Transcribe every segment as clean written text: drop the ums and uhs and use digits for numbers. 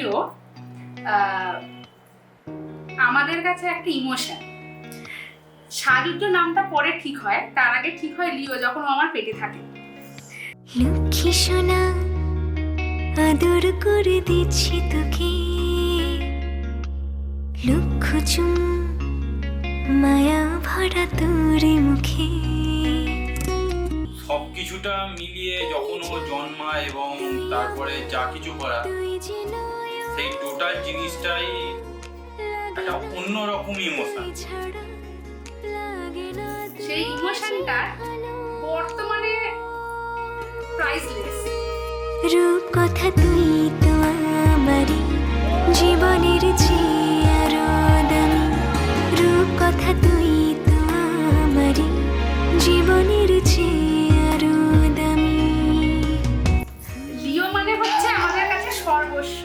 লিও আমাদের কাছে একটা ইমোশন। সাজুজ্য নামটা পরে ঠিক হয়, তার আগে ঠিক হয় লিও যখন ও আমার পেটে থাকে। লক্ষ্মী সোনা আদর করে দিচ্ছি তোকে, লক্ষ চুম মায়া ভরা তোর মুখে। সবকিছুটা মিলিয়ে যখন ও জন্মায় এবং তারপরে যা কিছু করা, সেই টোটাল জিনিসটাই একটা অন্যরকম ইমোশন। সেই ইমোশনটা বর্তমানে প্রাইসলেস। রূপ কথা তুই তো আমারই জীবনের চেয়ে আরো দামি, রূপ কথা তুই তো আমারই জীবনের চেয়ে আরো দামি। লিও মানে হচ্ছে আমাদের কাছে সর্বস্ব।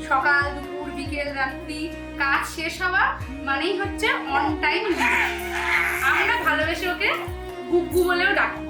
সকাল দুপুর বিকেল রাত্রি কাজ শেষ হওয়া মানেই হচ্ছে অন টাইম। আমরা ভালোবেসে ওকে গুগ্গু বলেও ডাকি।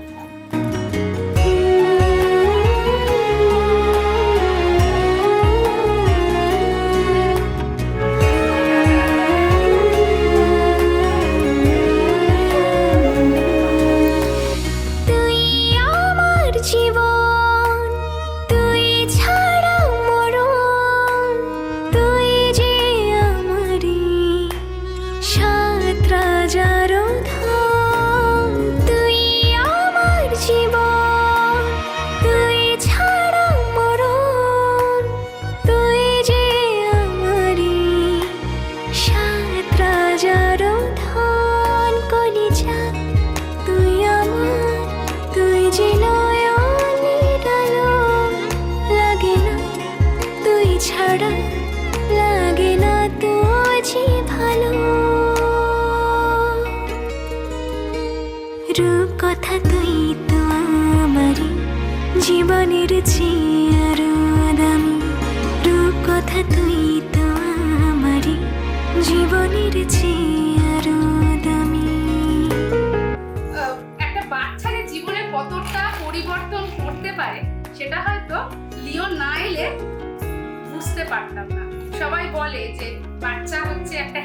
লাগে না তো যে ভালো, রূপ কথা তুই তো আমারই জীবনের চেয়ে আরো দামি, রূপ কথা তুই তো আমারই জীবনের চেয়ে আরো দামি। একটা বাচ্চার জীবনে কতটা পরিবর্তন করতে পারে সেটা হয়তো লিও না এলে বুঝতে পারতাম না। সবাই বলে যে বাচ্চা হচ্ছে একটা